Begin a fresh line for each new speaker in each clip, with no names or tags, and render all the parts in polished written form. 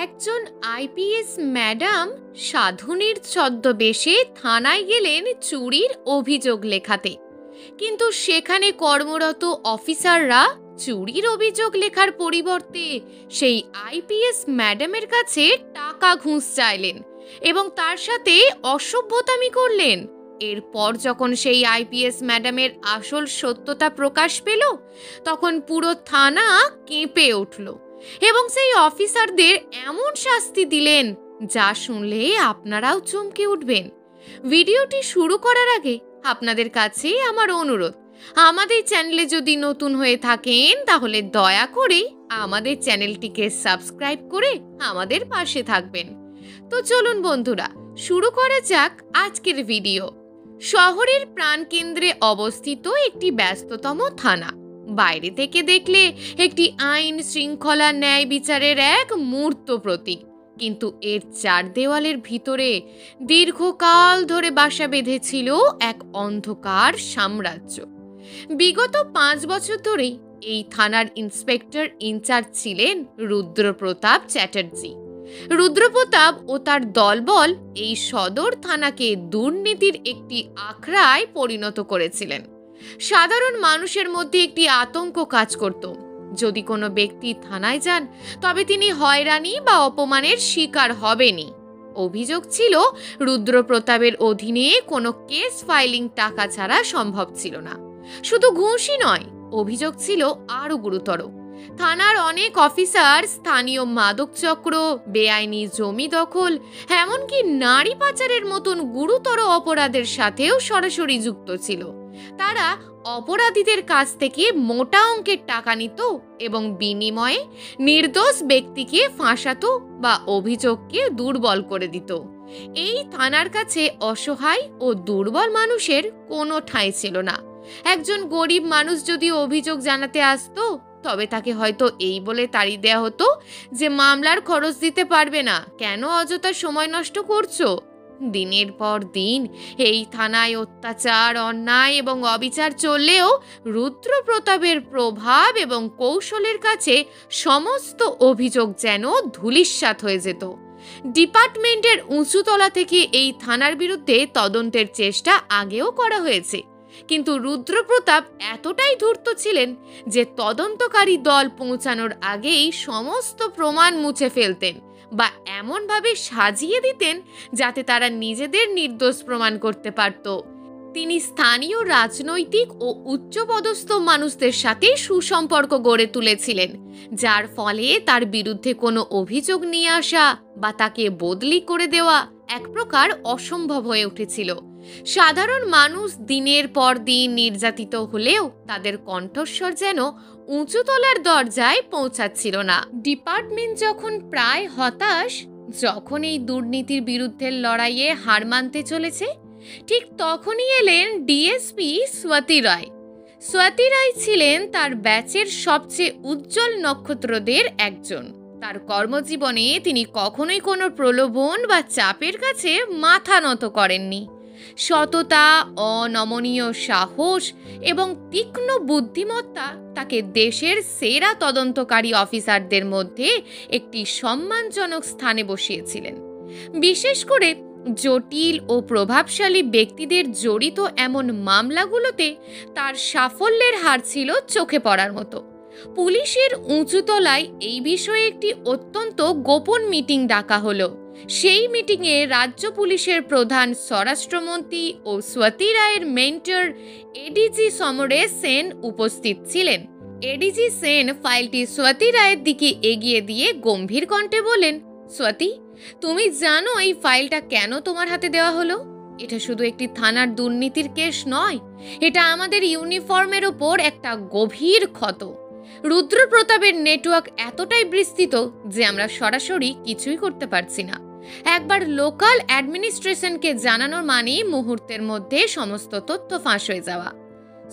একজন IPS madam সাধুনীর ছদ্মবেশে থানায় গেলেন চুরির অভিযোগ লেখাতে। কিন্তু সেখানে কর্মরত অফিসাররা চুরির অভিযোগ লেখার পরিবর্তে সেই আইপিএস ম্যাডামের কাছে টাকা ঘুষ চাইলেন এবং তার সাথে অসভ্যতামি করলেন। এরপর যখন সেই আইপিএস ম্যাডামের আসল সত্যতা প্রকাশ পেল, তখন পুরো থানা কেঁপে উঠল এবং সেই অফিসারদের এমন শাস্তি দিলেন যা শুনলে আপনারাও চমকে উঠবেন। ভিডিওটি শুরু করার আগে আপনাদের কাছে আমার অনুরোধ, আমাদের চ্যানেলে যদি নতুন হয়ে থাকেন তাহলে দয়া করে আমাদের চ্যানেলটিকে সাবস্ক্রাইব করে আমাদের পাশে থাকবেন। তো চলুন বন্ধুরা, শুরু করা যাক আজকের ভিডিও। শহরের প্রাণকেন্দ্রে অবস্থিত একটি ব্যস্ততম থানা। বাইরে থেকে দেখলে একটি আইন শৃঙ্খলা ন্যায় বিচারের এক মূর্ত প্রতীক, কিন্তু এর চার দেওয়ালের ভিতরে দীর্ঘকাল ধরে বাসা বেঁধেছিল এক অন্ধকার সাম্রাজ্য। বিগত 5 বছর ধরে এই থানার ইন্সপেক্টর ইনচার্জ ছিলেন রুদ্রপ্রতাপ চ্যাটার্জি। রুদ্রপ্রতাপ ও তার দলবল এই সদর থানাকে দুর্নীতির একটি আখড়ায় পরিণত করেছিলেন। সাধারণ মানুষের মধ্যে একটি আতঙ্ক কাজ করত। যদি কোনো ব্যক্তি থানায় যান তবে তিনি হয়রানি বা অপমানের শিকার হবেনই। অভিযোগ ছিল রুদ্রপ্রতাপের অধীনে কোনো কেস ফাইলিং টাকা ছাড়া সম্ভব ছিল না। শুধু ঘুষই নয়, অভিযোগ ছিল আরও গুরুতর। থানার অনেক অফিসার স্থানীয় মাদক চক্র, বেআইনি জমি দখল, এমনকি নারী পাচারের মতন গুরুতর অপরাধের সাথেও সরাসরি যুক্ত ছিল। তারা অপরাধীদের কাছ থেকে মোটা অঙ্কের টাকা নিত এবং বিনিময়ে নির্দোষ ব্যক্তিকে ফাঁসাতো বা অভিযোগকে দুর্বল করে দিত। এই থানার কাছে অসহায় ও দুর্বল মানুষের কোনো ঠাঁই ছিল না। একজন গরিব মানুষ যদি অভিযোগ জানাতে আসতো তবে তাকে হয়তো এই বলে তাড়িয়ে দেওয়া হতো যে মামলার খরচ দিতে পারবে না, কেন অযথা সময় নষ্ট করছো। দিনের পর দিন এই থানায় অত্যাচার, অন্যায় এবং অবিচার চললেও রুদ্রপ্রতাপের প্রভাব এবং কৌশলের কাছে সমস্ত অভিযোগ যেন ধূলিসাৎ হয়ে যেত। ডিপার্টমেন্টের উঁচুতলা থেকে এই থানার বিরুদ্ধে তদন্তের চেষ্টা আগেও করা হয়েছে, কিন্তু রুদ্রপ্রতাপ এতটাই ধূর্ত ছিলেন যে তদন্তকারী দল পৌঁছানোর আগেই সমস্ত প্রমাণ মুছে ফেলতেন বা এমনভাবে সাজিয়ে দিতেন যাতে তারা নিজেদের নির্দোষ প্রমাণ করতে পারত। তিনি স্থানীয় রাজনৈতিক ও উচ্চপদস্থ মানুষদের সাথে সুসম্পর্ক গড়ে তুলেছিলেন, যার ফলে তার বিরুদ্ধে কোনো অভিযোগ নিয়ে আসা বা তাকে বদলি করে দেওয়া এক প্রকার অসম্ভব হয়ে উঠেছিল। সাধারণ মানুষ দিনের পর দিন নির্যাতিত হলেও তাদের কণ্ঠস্বর যেন উঁচুতলার দরজায় পৌঁছাচ্ছিল না। ডিপার্টমেন্ট যখন প্রায় হতাশ, যখন এই দুর্নীতির বিরুদ্ধে লড়াইয়ে হার মানতে চলেছে, ঠিক তখনই এলেন ডিএসপি স্বাতী রায়। স্বাতী রায় ছিলেন তার ব্যাচের সবচেয়ে উজ্জ্বল নক্ষত্রদের একজন। তার কর্মজীবনে তিনি কখনোই কোনো প্রলোভন বা চাপের কাছে মাথা নত করেননি। সততা, অনমনীয় সাহস এবং তীক্ষ্ণ বুদ্ধিমত্তা তাকে দেশের সেরা তদন্তকারী অফিসারদের মধ্যে একটি সম্মানজনক স্থানে বসিয়েছিলেন। বিশেষ করে জটিল ও প্রভাবশালী ব্যক্তিদের জড়িত এমন মামলাগুলোতে তার সাফল্যের হার ছিল চোখে পড়ার মতো। পুলিশের উঁচুতলায় এই বিষয়ে একটি অত্যন্ত গোপন মিটিং ডাকা হলো। সেই মিটিংয়ে রাজ্য পুলিশের প্রধান স্বরাষ্ট্রমন্ত্রী ও স্বাতী রায়ের মেন্টর এডিজি সমরেশ সেন উপস্থিত ছিলেন। এডিজি সেন ফাইলটি স্বাতী রায়ের দিকে এগিয়ে দিয়ে গম্ভীর কণ্ঠে বলেন, স্বাতী, তুমি জানো এই ফাইলটা কেন তোমার হাতে দেওয়া হলো? এটা শুধু একটি থানার দুর্নীতির কেস নয়, এটা আমাদের ইউনিফর্মের ওপর একটা গভীর ক্ষত। রুদ্রপ্রতাপের নেটওয়ার্ক এতটাই বিস্তৃত যে আমরা সরাসরি কিছুই করতে পারছি না। একবার লোকাল অ্যাডমিনিস্ট্রেশনকে জানানোর মানে মুহূর্তের মধ্যে সমস্ত তথ্য ফাঁস হয়ে যাওয়া।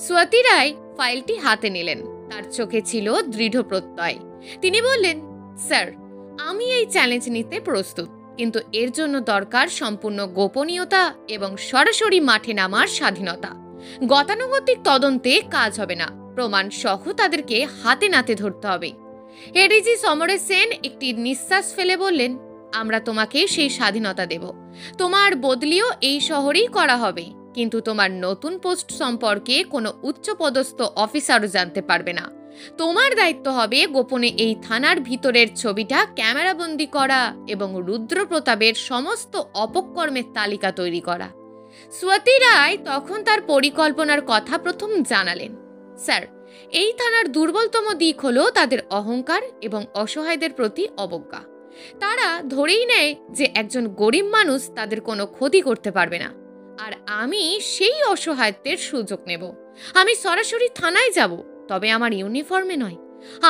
স্বাতী রায় ফাইলটি হাতে নিলেন। তার চোখে ছিল দৃঢ় প্রত্যয়। তিনি বললেন, স্যার, আমি এই চ্যালেঞ্জ নিতে প্রস্তুত, কিন্তু এর জন্য দরকার সম্পূর্ণ গোপনীয়তা এবং সরাসরি মাঠে নামার স্বাধীনতা। গতানুগতিক তদন্তে কাজ হবে না, প্রমাণ সহ তাদেরকে হাতে নাতে ধরতে হবে। এডিজি সমরেশ সেন একটি নিঃশ্বাস ফেলে বললেন, আমরা তোমাকে সেই স্বাধীনতা দেব। তোমার বদলিও এই শহরেই করা হবে, কিন্তু তোমার নতুন পোস্ট সম্পর্কে কোনো উচ্চপদস্থ অফিসারও জানতে পারবে না। তোমার দায়িত্ব হবে গোপনে এই থানার ভিতরের ছবিটা ক্যামেরাবন্দি করা এবং রুদ্রপ্রতাপের সমস্ত অপকর্মের তালিকা তৈরি করা। স্বতী রায় তখন তার পরিকল্পনার কথা প্রথম জানালেন। স্যার, এই থানার দুর্বলতম দিক হলো তাদের অহংকার এবং অসহায়দের প্রতি অবজ্ঞা। তারা ধরেই নেয় যে একজন গরিব মানুষ তাদের কোনো ক্ষতি করতে পারবে না। আর আমি সেই অসহায়ত্বের সুযোগ নেব। আমি সরাসরি থানায় যাব, তবে আমার ইউনিফর্মে নয়।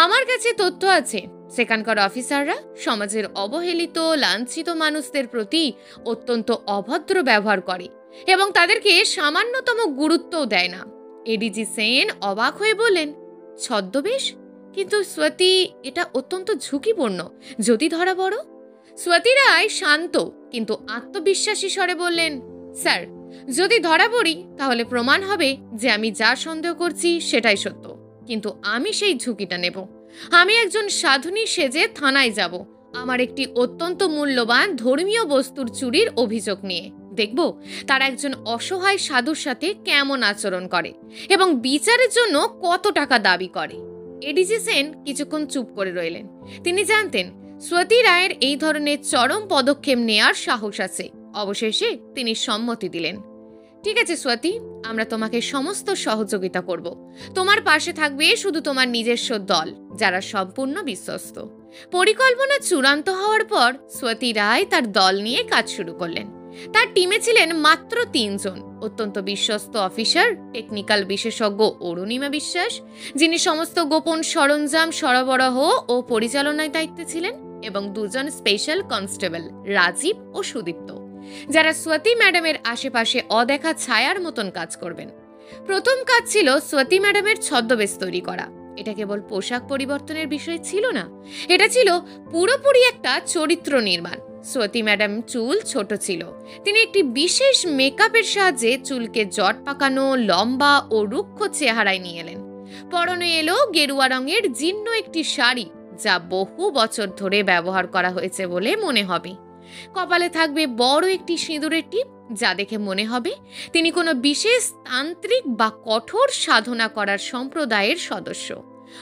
আমার কাছে তথ্য আছে সেখানকার অফিসাররা সমাজের অবহেলিত লাঞ্ছিত মানুষদের প্রতি অত্যন্ত অভদ্র ব্যবহার করে এবং তাদেরকে সামান্যতম গুরুত্বও দেয় না। এডিজি সেন অবাক হয়ে বললেন, ছদ্মবেশ? কিন্তু স্বতী, এটা অত্যন্ত ঝুঁকিপূর্ণ। যদি ধরা পড়ো? স্বতী রায় শান্ত কিন্তু আত্মবিশ্বাসী স্বরে বললেন, স্যার, যদি ধরা পড়ি তাহলে প্রমাণ হবে যে আমি যা সন্দেহ করছি সেটাই সত্য, কিন্তু আমি সেই ঝুঁকিটা নেব। আমি একজন সাধুনী সেজে থানায় যাব আমার একটি অত্যন্ত মূল্যবান ধর্মীয় বস্তুর চুরির অভিযোগ নিয়ে। দেখব তারা একজন অসহায় সাধুর সাথে কেমন আচরণ করে এবং বিচারের জন্য কত টাকা দাবি করে। এডিজি সেন কিছুক্ষণ চুপ করে রইলেন। তিনি জানতেন স্বতী রায়ের এই ধরনের চরম পদক্ষেপ নেয়ার সাহস আছে। অবশেষে তিনি সম্মতি দিলেন। ঠিক আছে স্বতী, আমরা তোমাকে সমস্ত সহযোগিতা করব। তোমার পাশে থাকবে শুধু তোমার নিজস্ব দল, যারা সম্পূর্ণ বিশ্বস্ত। পরিকল্পনা চূড়ান্ত হওয়ার পর স্বতী রায় তার দল নিয়ে কাজ শুরু করলেন। তার টিমে ছিলেন মাত্র 3 জন অত্যন্ত বিশ্বস্ত অফিসার, টেকনিক্যাল বিশেষজ্ঞ অরুণিমা বিশ্বাস, যিনি সমস্ত গোপন সরঞ্জাম সরবরাহ ও পরিচালনার দায়িত্বে ছিলেন, এবং 2 জন স্পেশাল কনস্টেবল রাজীব ও সুদীপ্ত, যারা স্বতী ম্যাডামের আশেপাশে অদেখা ছায়ার মতন কাজ করবেন। প্রথম কাজ ছিল স্বতী ম্যাডামের ছদ্মবেশ তৈরি করা। এটা কেবল পোশাক পরিবর্তনের বিষয় ছিল না, এটা ছিল পুরোপুরি একটা চরিত্র নির্মাণ। স্বতী ম্যাডাম চুল ছোট ছিল। তিনি একটি বিশেষ মেকআপের সাহায্যে চুলকে জট পাকানো, লম্বা ও রুক্ষ চেহারায় নিয়ে এলেন। পরনে এলো গেরুয়া রঙের জীর্ণ একটি শাড়ি, যা বহু বছর ধরে ব্যবহার করা হয়েছে বলে মনে হবে। কপালে থাকবে বড় একটি সিঁদুরের টিপ, যা দেখে মনে হবে তিনি কোনো বিশেষ তান্ত্রিক বা কঠোর সাধনা করার সম্প্রদায়ের সদস্য।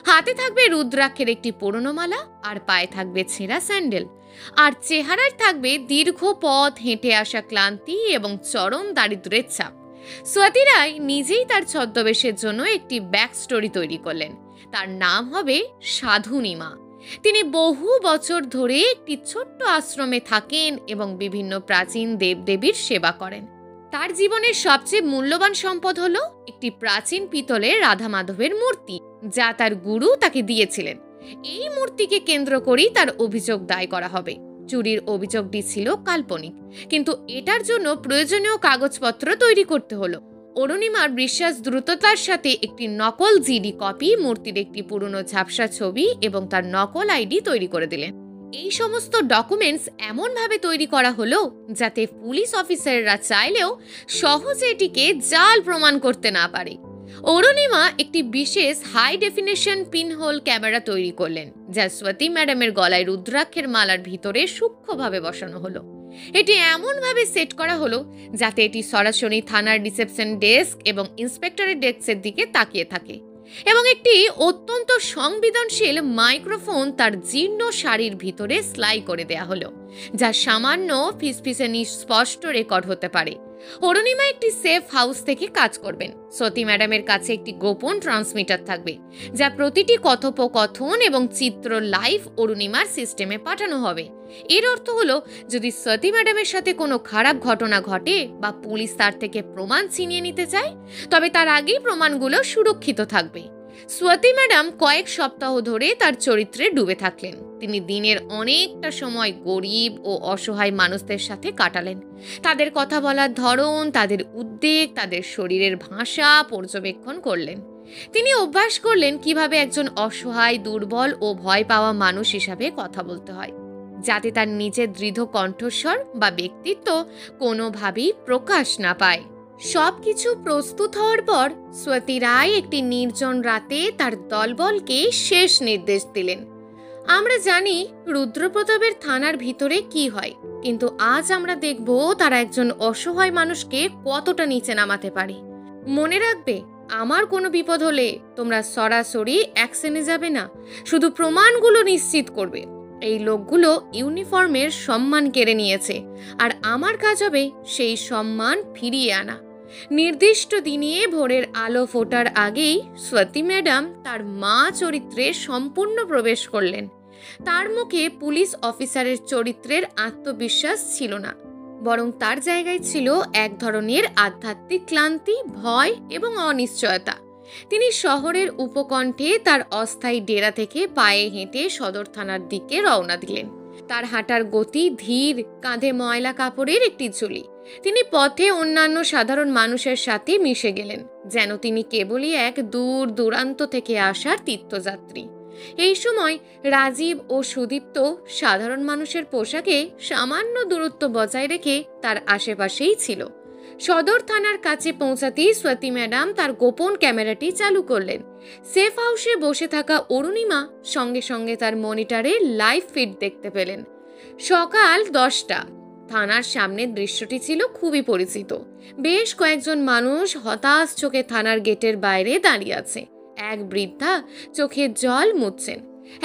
হাতে থাকবে রুদ্রাক্ষের একটি পুরনো মালা, আর পায়ে থাকবে ছেঁড়া স্যান্ডেল, আর চেহারায় থাকবে দীর্ঘ পথ হেঁটে আসা ক্লান্তি এবং চরম দারিদ্র্যের ছাপ। স্বতী রায় নিজেই তার ছদ্মবেশের জন্য একটি ব্যাক স্টোরি তৈরি করলেন। তার নাম হবে সাধুনিমা। তিনি বহু বছর ধরে একটি ছোট্ট আশ্রমে থাকেন এবং বিভিন্ন প্রাচীন দেবদেবীর সেবা করেন। তার জীবনের সবচেয়ে মূল্যবান সম্পদ হলো একটি প্রাচীন পিতলের রাধা মাধবের মূর্তি, যা তার গুরু তাকে দিয়েছিলেন। এই মূর্তিকে কেন্দ্র করেই তার অভিযোগ দায় করা হবে। চুরির অভিযোগটি ছিল কাল্পনিক, কিন্তু এটার জন্য প্রয়োজনীয় কাগজপত্র তৈরি করতে হলো। অরুণিমার বিশ্বাস দ্রুততার সাথে একটি নকল জিডি কপি, মূর্তির একটি পুরনো ঝাপসা ছবি এবং তার নকল আইডি তৈরি করে দিলেন। এই সমস্ত ডকুমেন্টস এমনভাবে তৈরি করা হলো যাতে পুলিশ অফিসাররা চাইলেও সহজে এটিকে জাল প্রমাণ করতে না পারে। অরুণিমা একটি বিশেষ হাই ডেফিনেশন পিনহোল ক্যামেরা তৈরি করলেন, যা স্বতী ম্যাডামের গলায় রুদ্রাক্ষের মালার ভিতরে সূক্ষ্মভাবে বসানো হলো। এটি এমনভাবে সেট করা হলো যাতে এটি সরাসরি থানার রিসেপশন ডেস্ক এবং ইন্সপেক্টরের ডেস্কের দিকে তাকিয়ে থাকে, এবং একটি অত্যন্ত সংবেদনশীল মাইক্রোফোন তার জীর্ণ শাড়ির ভিতরে সেলাই করে দেয়া হলো, যা সামান্য ফিসফিসে স্পষ্ট রেকর্ড হতে পারে। অরুণিমা একটি সেফ হাউস থেকে কাজ করবেন। স্বতী ম্যাডামের কাছে একটি গোপন ট্রান্সমিটার থাকবে, যা প্রতিটি কথোপকথন এবং চিত্র লাইভ অরুণিমার সিস্টেমে পাঠানো হবে। এর অর্থ হলো, যদি স্বতী ম্যাডামের সাথে কোনো খারাপ ঘটনা ঘটে বা পুলিশ তার থেকে প্রমাণ ছিনিয়ে নিতে চায়, তবে তার আগেই প্রমাণগুলো সুরক্ষিত থাকবে। স্বতী ম্যাডাম কয়েক সপ্তাহ ধরে তার চরিত্রে ডুবে থাকলেন। তিনি দিনের অনেকটা সময় গরিব ও অসহায় মানুষদের সাথে কাটালেন। তাদের কথা বলার ধরন, তাদের উদ্বেগ, তাদের শরীরের ভাষা পর্যবেক্ষণ করলেন। তিনি অভ্যাস করলেন কিভাবে একজন অসহায়, দুর্বল ও ভয় পাওয়া মানুষ হিসাবে কথা বলতে হয়, যাতে তার নিজের দৃঢ় কণ্ঠস্বর বা ব্যক্তিত্ব কোনোভাবেই প্রকাশ না পায়। সবকিছু প্রস্তুত হওয়ার পর স্বতী রায় একটি নির্জন রাতে তার দলবলকে শেষ নির্দেশ দিলেন। আমরা জানি রুদ্রপ্রতাপের থানার ভিতরে কি হয়, কিন্তু আজ আমরা দেখব তারা একজন অসহায় মানুষকে কতটা নিচে নামাতে পারে। মনে রাখবে, আমার কোনো বিপদ হলে তোমরা সরাসরি অ্যাকশনে যাবে না, শুধু প্রমাণগুলো নিশ্চিত করবে। এই লোকগুলো ইউনিফর্মের সম্মান কেড়ে নিয়েছে, আর আমার কাজ হবে সেই সম্মান ফিরিয়ে আনা। নির্দিষ্ট দিনে ভোরের আলো ফোটার আগেই স্বতী ম্যাডাম তার মা চরিত্রে সম্পূর্ণ প্রবেশ করলেন। তার মুখে পুলিশ অফিসারের চরিত্রের আত্মবিশ্বাস ছিল না, বরং তার জায়গায় ছিল এক ধরনের আধ্যাত্মিক ক্লান্তি, ভয় এবং অনিশ্চয়তা। তিনি শহরের উপকণ্ঠে তার অস্থায়ী ডেরা থেকে পায়ে হেঁটে সদর থানার দিকে রওনা দিলেন। তার হাঁটার গতি ধীর, কাঁধে ময়লা কাপড়ের একটি ঝুলি। তিনি পথে অন্যান্য সাধারণ মানুষের সাথে মিশে গেলেন, যেন তিনি কেবলই এক দূর দূরান্ত থেকে আসা তীর্থযাত্রী। এই সময় রাজীব ও সুদীপ্ত সাধারণ মানুষের পোশাকে সামান্য দূরত্ব বজায় রেখে তার আশেপাশেই ছিল। সদর থানার কাছে পৌঁছাতেই স্বতী ম্যাডাম তার গোপন ক্যামেরাটি চালু করলেন। সেফ হাউসে বসে থাকা অরুণিমা সঙ্গে সঙ্গে তার মনিটরে লাইভ ফিড দেখতে পেলেন। সকাল 10টা। থানার সামনের দৃশ্যটি ছিল খুবই পরিচিত। বেশ কয়েকজন মানুষ হতাশ চোখে থানার গেটের বাইরে দাঁড়িয়ে আছে। এক বৃদ্ধা চোখের জল মুছছেন।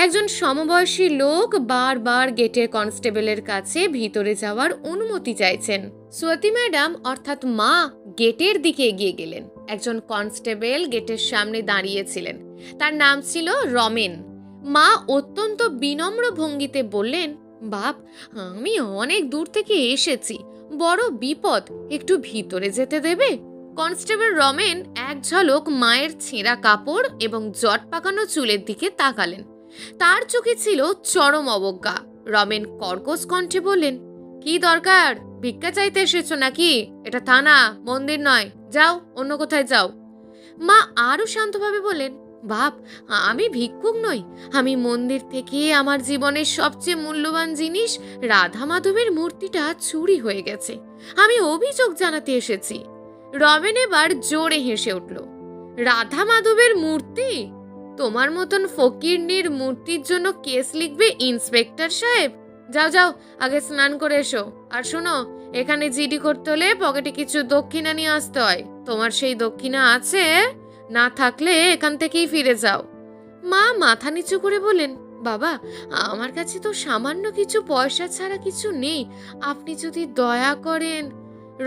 একজন সমবয়সী লোক বারবার গেটের কনস্টেবলের কাছে ভিতরে যাওয়ার অনুমতি চাইছেন। স্বতী ম্যাডাম অর্থাৎ মা গেটের দিকে এগিয়ে গেলেন। একজন কনস্টেবল গেটের সামনে দাঁড়িয়েছিলেন। তার নাম ছিল রমেন। মা অত্যন্ত বিনম্র ভঙ্গিতে বললেন, বাপ, আমি অনেক দূর থেকে এসেছি, বড় বিপদ, একটু ভিতরে যেতে দেবে? কনস্টেবল রমেন এক ঝলক মায়ের ছেঁড়া কাপড় এবং জট পাকানো চুলের দিকে তাকালেন। তার চোখে ছিল চরম অবজ্ঞা। রমেন কর্কশ কণ্ঠে বললেন, কি দরকার? ভিক্ষা চাইতে এসেছো নাকি? এটা থানা, মন্দির নয়, যাও অন্য কোথায় যাও। মা আরো শান্তভাবে বললেন, বাপ, আমি ভিক্ষুক নই, আমি মন্দির থেকে আমার জীবনের সবচেয়ে মূল্যবান জিনিস রাধা মাধবের মূর্তিটা চুরি হয়ে গেছে, আমি অভিযোগ জানাতে এসেছি। রমেন এবার জোরে হেসে উঠল। রাধা মাধবের মূর্তি? তোমার মতন ফকিরনির মূর্তির জন্য কেস লিখবে ইন্সপেক্টর সাহেব? যাও যাও, আগে স্নান করে এসো। আর শোনো, এখানে জিডি করতে হলে পকেটে কিছু দক্ষিণা নিয়ে আসতে হয়। তোমার সেই দক্ষিণা আছে? না থাকলে এখান থেকেই ফিরে যাও। মা মাথা নিচু করে বলেন, বাবা, আমার কাছে তো সামান্য কিছু পয়সা ছাড়া কিছু নেই, আপনি যদি দয়া করেন।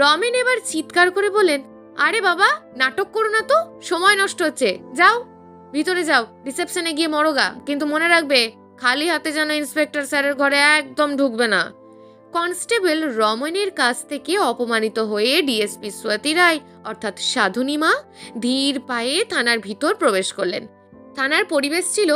রমেন এবার চিৎকার করে বলেন, আরে বাবা, নাটক করো না তো, সময় নষ্ট হচ্ছে, যাও ভিতরে যাও, রিসেপশনে গিয়ে মরোগা, কিন্তু মনে রাখবে খালি হাতে যেন ইন্সপেক্টর স্যারের ঘরে একদম ঢুকবে না। কনস্টেবল রমনের কাছ থেকে অপমানিত হয়ে ডিএসপি স্বতী রায় অর্থাৎ সাধুনিমা ধীর পায়ে থানার ভিতর প্রবেশ করলেন। থানার পরিবেশ ছিল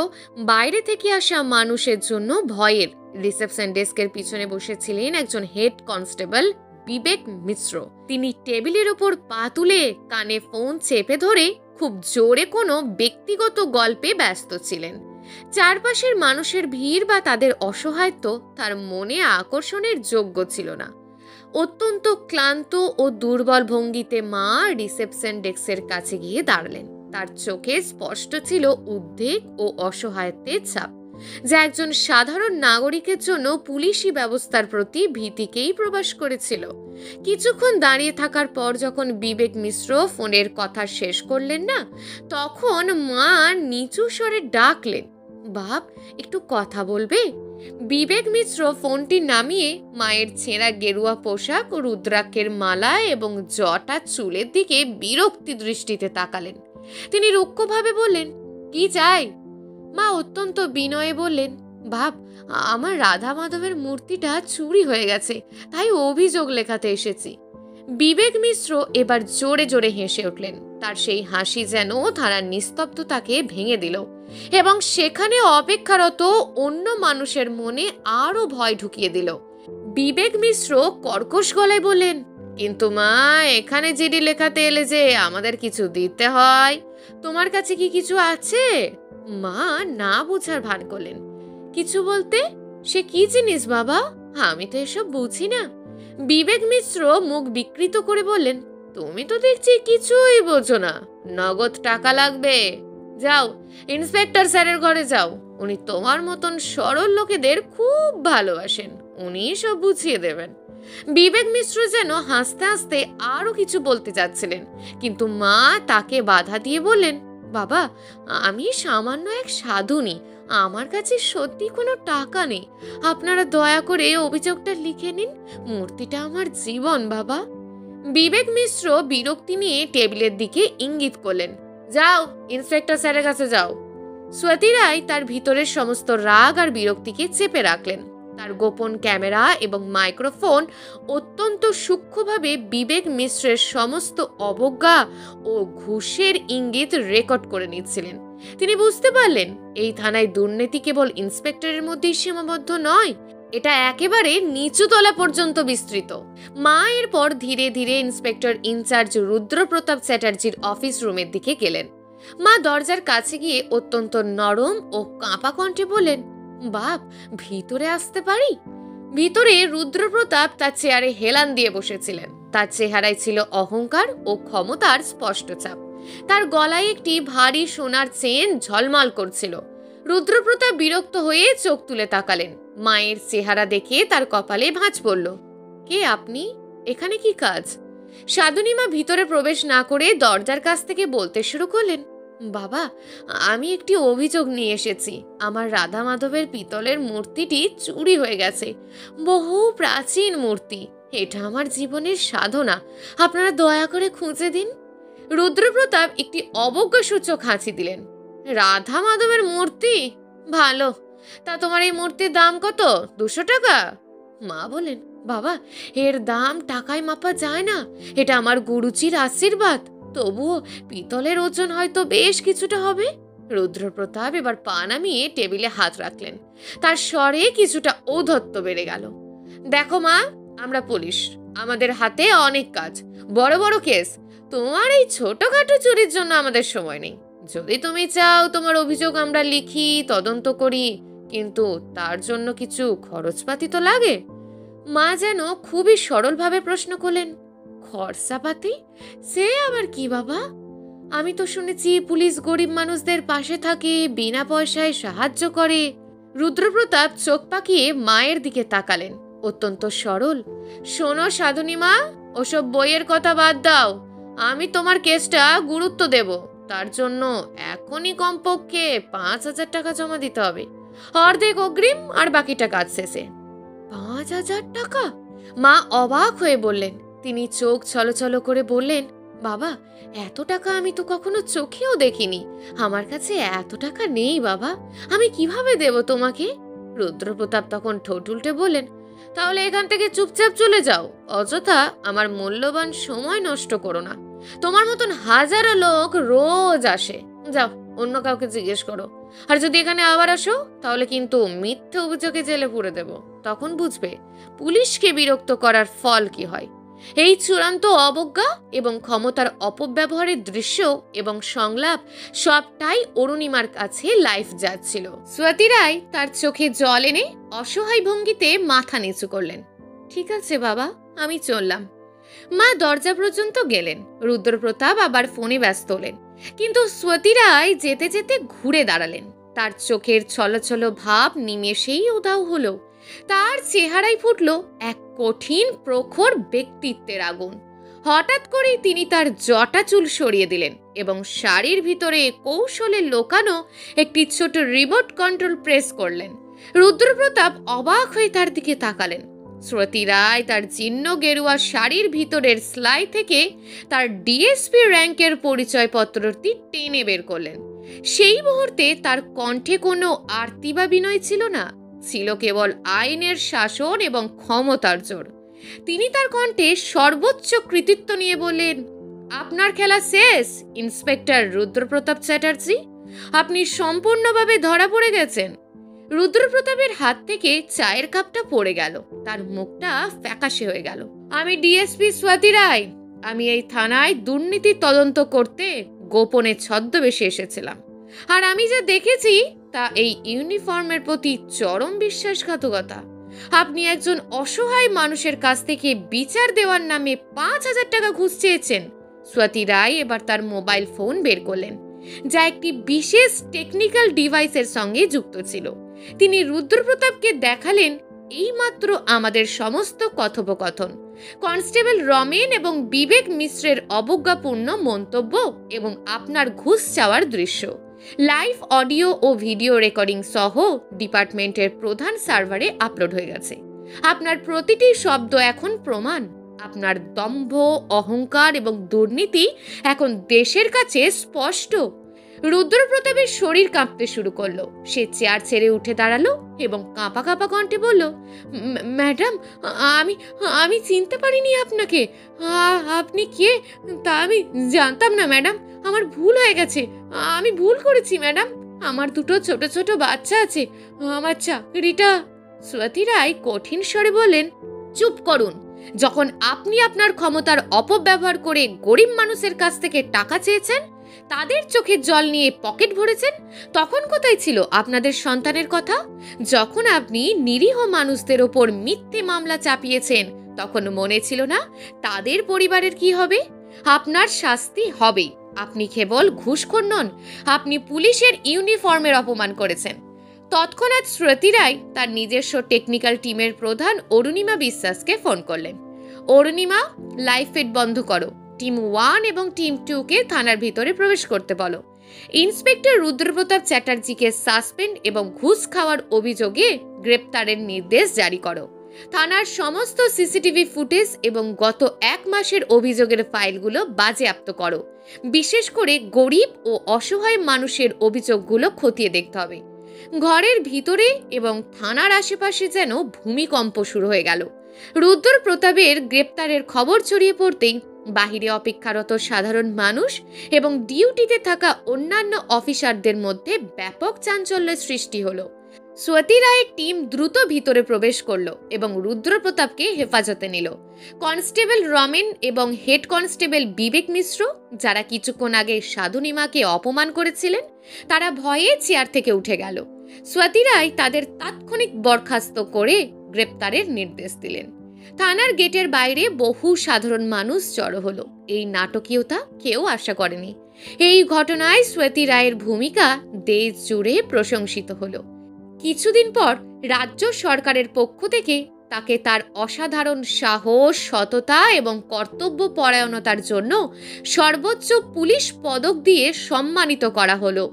বাইরে থেকে আসা মানুষের জন্য ভয়ের। রিসেপশন ডেস্কের পিছনে বসেছিলেন একজন হেড কনস্টেবল বিবেক মিশ্র। তিনি টেবিলের উপর পা তুলে কানে ফোন চেপে ধরে খুব জোরে কোনো ব্যক্তিগত গল্পে ব্যস্ত ছিলেন। চারপাশের মানুষের ভিড় বা তাদের অসহায়ত্ব তার মনে আকর্ষণের যোগ্য ছিল না। অত্যন্ত ক্লান্ত ও দুর্বল ভঙ্গিতে মা রিসেপশন ডেস্কের কাছে গিয়ে দাঁড়ালেন। তার চোখে স্পষ্ট ছিল উদ্বেগ ও অসহায়ত্বের ছাপ, যা একজন সাধারণ নাগরিকের জন্য পুলিশি ব্যবস্থার প্রতি ভীতিকেই প্রকাশ করেছিল। কিছুক্ষণ দাঁড়িয়ে থাকার পর যখন বিবেক মিশ্র ফোনের কথা শেষ করলেন না, তখন মা নিচু স্বরে ডাকলেন, বাপ, একটু কথা বলবে? বিবেক মিশ্র ফোনটি নামিয়ে মায়ের ছেঁড়া গেরুয়া পোশাক ও রুদ্রাক্ষের মালা এবং জটা চুলের দিকে বিরক্তি দৃষ্টিতে তাকালেন। তিনি রুক্ষভাবে বললেন, কি চাই? মা অত্যন্ত বিনয়ে বললেন, বাপ, আমার রাধা মাধবের মূর্তিটা চুরি হয়ে গেছে, তাই অভিযোগ লেখাতে এসেছি। বিবেক মিশ্র এবার জোরে জোরে হেসে উঠলেন। তার সেই হাসি যেন থানার নিস্তব্ধতাকে ভেঙে দিল এবং সেখানে অপেক্ষারত অন্য মানুষের মনে আরো ভয় ঢুকিয়ে দিল। বিবেক মিশ্র কর্কশ গলায় বললেন, কিন্তু মা, এখানে জিডি লেখাতে এলে যে আমাদের কিছু দিতে হয়, তোমার কাছে কি কিছু আছে? মা না বোঝার ভান করলেন। কিছু বলতে? সে কি জিনিস বাবা? আমি তো এসব বুঝি না। বিবেক মিশ্র মুখ বিকৃত করে বললেন, তুমি তো দেখছি কিছুই বোঝো না। নগদ টাকা লাগবে। যাও ইন্সপেক্টর স্যারের ঘরে যাও। উনি তোমার মতন সরল লোকেদের খুব ভালোবাসেন, উনি সব বুঝিয়ে দেবেন। বিবেক মিশ্র যেন হাসতে হাসতে আরো কিছু বলতে যাচ্ছিলেন, কিন্তু মা তাকে বাধা দিয়ে বললেন, বাবা, আমি সামান্য এক সাধুনী, আমার কাছে সত্যি কোনো টাকা নেই। আপনারা দয়া করে অভিযোগটা লিখে নিন, মূর্তিটা আমার জীবন বাবা। বিবেক মিশ্র বিরক্তি নিয়ে টেবিলের দিকে ইঙ্গিত করলেন, যাও ইন্সপেক্টর স্যারের কাছে যাও। স্বাতী রায় তার ভিতরের সমস্ত রাগ আর বিরক্তিকে চেপে রাখলেন। তার গোপন ক্যামেরা এবং মাইক্রোফোন অত্যন্ত সূক্ষ্মভাবে বিবেক মিশ্রের সমস্ত অবজ্ঞা ও ঘুষের ইঙ্গিত রেকর্ড করে নিচ্ছিলেন। তিনি বুঝতে পারলেন এই থানায় দুর্নীতি কেবল ইন্সপেক্টরের মধ্যেই সীমাবদ্ধ নয়, এটা একেবারে নিচু তলা পর্যন্ত বিস্তৃত। মা এরপর ধীরে ধীরে ইন্সপেক্টর ইনচার্জ রুদ্রপ্রতাপ চ্যাটার্জির অফিস রুমের দিকে গেলেন। মা দরজার কাছে গিয়ে অত্যন্ত নরম ও কাঁপা কণ্ঠে বললেন, বাপ, ভিতরে আসতে পারি? ভিতরে রুদ্রপ্রতাপ তার চেয়ারে হেলান দিয়ে বসেছিলেন। তার চেহারায় ছিল অহংকার ও ক্ষমতার স্পষ্ট ছাপ। তার গলায় একটি ভারী সোনার চেন ঝলমল করছিল। রুদ্রপ্রতাপ বিরক্ত হয়ে চোখ তুলে তাকালেন। মায়ের চেহারা দেখে তার কপালে ভাঁজ পড়ল। কে আপনি? এখানে কি কাজ? সাধুনী মা ভিতরে প্রবেশ না করে দরজার কাছ থেকে বলতে শুরু করলেন, বাবা, আমি একটি অভিযোগ নিয়ে এসেছি। আমার রাধা মাধবের পিতলের মূর্তিটি চুরি হয়ে গেছে। বহু প্রাচীন মূর্তি, এটা আমার জীবনের সাধনা। আপনারা দয়া করে খুঁজে দিন। রুদ্রপ্রতাপ একটি অবজ্ঞাসূচক হাসি দিলেন। রাধা মাধবের মূর্তি? ভালো, তা তোমার এই মূর্তির দাম কত? 200 টাকা? মা বলেন, বাবা, এর দাম টাকায় মাপা যায় না। এটা আমার গুরুজির আশীর্বাদ। তবুও পিতলের ওজন হয়তো বেশ কিছুটা হবে। রুদ্রপ্রতাপ এবার পা নামিয়ে টেবিলে হাত রাখলেন। তার স্বরে কিছুটা ঔদ্ধত্য বেড়ে গেল। দেখো মা, আমরা পুলিশ, আমাদের হাতে অনেক কাজ, বড় বড় কেস। তোমার এই ছোটখাটো চুরির জন্য আমাদের সময় নেই। যদি তুমি চাও তোমার অভিযোগ আমরা লিখি, তদন্ত করি, কিন্তু তার জন্য কিছু খরচপাতি তো লাগে। মা যেন খুবই সরলভাবে প্রশ্ন করলেন, খরচাপাতি? সে আবার কি বাবা? আমি তো শুনেছি পুলিশ গরিব মানুষদের পাশে থাকে, বিনা পয়সায় সাহায্য করে। রুদ্রপ্রতাপ চোখ পাকিয়ে মায়ের দিকে তাকালেন, অত্যন্ত সরল। শোনো সাধুনী মা, ওসব বইয়ের কথা বাদ দাও। আমি তোমার কেসটা গুরুত্ব দেব। তার জন্য এখনই কমপক্ষে 5,000 টাকা জমা দিতে হবে। অর্ধেক অগ্রিম আর বাকিটা কাজ শেষে। 5,000 টাকা? মা অবাক হয়ে বললেন। তিনি চোখ ছলছল করে বললেন, বাবা, এত টাকা আমি তো কখনো চোখেও দেখিনি। আমার কাছে এত টাকা নেই বাবা, আমি কিভাবে দেব তোমাকে? রুদ্রপ্রতাপ তখন ঠোঁট উল্টে বললেন, তাহলে এখান থেকে চুপচাপ চলে যাও। অযথা আমার মূল্যবান সময় নষ্ট করো না। তোমার মতন হাজারো লোক রোজ আসে। যাও, অন্য কাউকে জিজ্ঞেস করো। আর যদি এখানে আবার আসো, তাহলে কিন্তু মিথ্যে অভিযোগে জেলে পুরে দেব। তখন বুঝবে পুলিশকে বিরক্ত করার ফল কি হয়। এই চূড়ান্ত অবজ্ঞা এবং ক্ষমতার অপব্যবহারের দৃশ্য এবং সংলাপ সবটাই অরুণিমার কাছে লাইফ যাচ্ছিল। স্বাতী রায় তার চোখে জল এনে অসহায় ভঙ্গিতে মাথা নিচু করলেন। ঠিক আছে বাবা, আমি চললাম। মা দরজা পর্যন্ত গেলেন। রুদ্রপ্রতাপ আবার ফোনে ব্যস্ত হলেন, কিন্তু স্বাতী রায় যেতে যেতে ঘুরে দাঁড়ালেন। তার চোখের ছলছল ভাব নিমেষেই উধাও হলো। তার চেহারায় ফুটল এক কঠিন প্রখর ব্যক্তিত্বের আগুন। হঠাৎ করেই তিনি তার জটা চুল সরিয়ে দিলেন এবং শাড়ির ভিতরে কৌশলে লোকানো একটি ছোট রিমোট কন্ট্রোল প্রেস করলেন। রুদ্রপ্রতাপ অবাক হয়ে তার দিকে তাকালেন। স্বাতী রায় তার জীর্ণ গেরুয়া শাড়ির ভিতরের সেলাই থেকে তার ডিএসপি র্যাঙ্কের পরিচয়পত্রটি টেনে বের করলেন। সেই মুহূর্তে তার কণ্ঠে কোনো আরতি বা বিনয় ছিল না, ছিল কেবল আইনের শাসন এবং ক্ষমতার জোর। তিনি তার কণ্ঠে সর্বোচ্চ কৃতিত্ব নিয়ে বললেন, আপনার খেলা শেষ ইন্সপেক্টর রুদ্রপ্রতাপ চ্যাটার্জি। আপনি সম্পূর্ণভাবে ধরা পড়ে গেছেন। রুদ্রপ্রতাপের হাত থেকে চায়ের কাপটা পড়ে গেল। তার মুখটা ফ্যাকাশে হয়ে গেল। আমি ডিএসপি স্বাতী রায়। আমি এই থানায় দুর্নীতি তদন্ত করতে গোপনে ছদ্মবেশে এসেছিলাম। আর আমি যা দেখেছি তা এই ইউনিফর্মের প্রতি চরম বিশ্বাসঘাতকতা। আপনি একজন অসহায় মানুষের কাছ থেকে বিচার দেওয়ার নামে 5,000 টাকা ঘুষ চেয়েছেন। স্বাতী রায় এবার তার মোবাইল ফোন বের করলেন যা একটি বিশেষ টেকনিক্যাল ডিভাইসের সঙ্গে যুক্ত ছিল। তিনি রুদ্রপ্রতাপকে দেখালেন এইমাত্র আমাদের সমস্ত কথোপকথন, কনস্টেবল রমেন এবং বিবেক মিশ্রের অবজ্ঞাপূর্ণ মন্তব্য এবং আপনার ঘুষ চাওয়ার দৃশ্য লাইভ অডিও ও ভিডিও রেকর্ডিং সহ ডিপার্টমেন্টের প্রধান সার্ভারে আপলোড হয়ে গেছে। আপনার প্রতিটি শব্দ এখন প্রমাণ। আপনার দম্ভ, অহংকার এবং দুর্নীতি এখন দেশের কাছে স্পষ্ট। রুদ্রপ্রতাপের শরীর কাঁপতে শুরু করলো। সে চেয়ার ছেড়ে উঠে দাঁড়ালো এবং কাঁপা কাঁপা কণ্ঠে বলল, ম্যাডাম, আমি চিনতে পারিনি আপনাকে। আপনি কে তা আমি জানতাম না ম্যাডাম। আমার ভুল হয়ে গেছে। আমি ভুল করেছি ম্যাডাম। আমার দুটো ছোট ছোট বাচ্চা আছে। আমার চাকরিটা। স্বাতী রায় কঠিন স্বরে বললেন, চুপ করুন। যখন আপনি আপনার ক্ষমতার অপব্যবহার করে গরিব মানুষের কাছ থেকে টাকা চেয়েছেন, তাদের চোখের জল নিয়ে পকেট ভরেছেন, তখন কোথায় ছিল আপনাদের সন্তানের কথা? যখন আপনি নিরীহ মানুষদের ওপর মিথ্যে মামলা চাপিয়েছেন, তখন মনে ছিল না তাদের পরিবারের কি হবে? আপনার শাস্তি হবে। আপনি কেবল ঘুষখোর নন, আপনি পুলিশের ইউনিফর্মের অপমান করেছেন। তৎক্ষণাৎ স্বাতী রায় তার নিজস্ব টেকনিক্যাল টিমের প্রধান অরুণিমা বিশ্বাসকে ফোন করলেন। অরুণিমা, লাইভ ফিড বন্ধ করো। টিম 1 এবং টিম 2-কে থানার ভিতরে প্রবেশ করতে বলো। ইন্সপেক্টর রুদ্রপ্রতাপ চ্যাটার্জিকে সাসপেন্ড এবং ঘুষ খাওয়ার অভিযোগে গ্রেপ্তারের নির্দেশ জারি করো। থানার সমস্ত সিসিটিভি ফুটেজ এবং গত 1 মাসের অভিযোগের ফাইলগুলো বাজেয়াপ্ত করো। বিশেষ করে গরিব ও অসহায় মানুষের অভিযোগগুলো খতিয়ে দেখতে হবে। ঘরের ভিতরে এবং থানার আশেপাশে যেন ভূমিকম্প শুরু হয়ে গেল। রুদ্রপ্রতাপের গ্রেপ্তারের খবর ছড়িয়ে পড়তেই বাহিরে অপেক্ষারত সাধারণ মানুষ এবং ডিউটিতে থাকা অন্যান্য অফিসারদের মধ্যে ব্যাপক চাঞ্চল্যের সৃষ্টি হলো। স্বাতী রায়ের টিম দ্রুত ভিতরে প্রবেশ করলো এবং রুদ্রপ্রতাপকে হেফাজতে নিল। কনস্টেবল রমেন এবং হেড কনস্টেবল বিবেক মিশ্র, যারা কিছুক্ষণ আগে সাধুনিমাকে অপমান করেছিলেন, তারা ভয়ে চেয়ার থেকে উঠে গেল। স্বাতী রায় তাদের তাৎক্ষণিক বরখাস্ত করে গ্রেপ্তারের নির্দেশ দিলেন। থানার গেটের বাইরে বহু সাধারণ মানুষ জড়ো হলো। এই নাটকীয়তা কেউ আশা করেনি। এই ঘটনায় স্বাতী রায়ের ভূমিকা দেশ জুড়ে প্রশংসিত হলো। কিছুদিন পর রাজ্য সরকারের পক্ষ থেকে তাকে তার অসাধারণ সাহস, সততা এবং কর্তব্য পরায়ণতার জন্য সর্বোচ্চ পুলিশ পদক দিয়ে সম্মানিত করা হলো।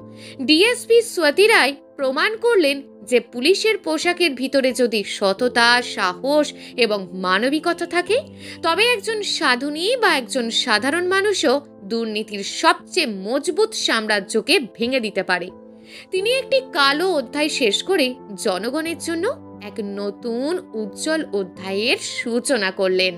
ডিএসপি স্বাতী রায় প্রমাণ করলেন যে পুলিশের পোশাকের ভিতরে যদি সততা, সাহস এবং মানবিকতা থাকে, তবে একজন সাধুনী বা একজন সাধারণ মানুষও দুর্নীতির সবচেয়ে মজবুত সাম্রাজ্যকে ভেঙে দিতে পারে। তিনি একটি কালো অধ্যায় শেষ করে জনগণের জন্য এক নতুন উজ্জ্বল অধ্যায়ের সূচনা করলেন।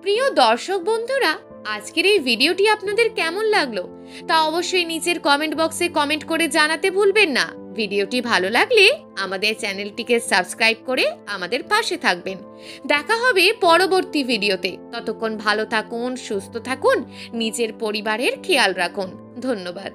প্রিয় দর্শক বন্ধুরা, আজকের এই ভিডিওটি আপনাদের কেমন লাগলো তা অবশ্যই নিচের কমেন্ট বক্সে কমেন্ট করে জানাতে ভুলবেন না। ভিডিওটি ভালো লাগলে আমাদের চ্যানেলটিকে সাবস্ক্রাইব করে আমাদের পাশে থাকবেন। দেখা হবে পরবর্তী ভিডিওতে। ততক্ষণ ভালো থাকুন, সুস্থ থাকুন, নিজের পরিবারের খেয়াল রাখুন। ধন্যবাদ।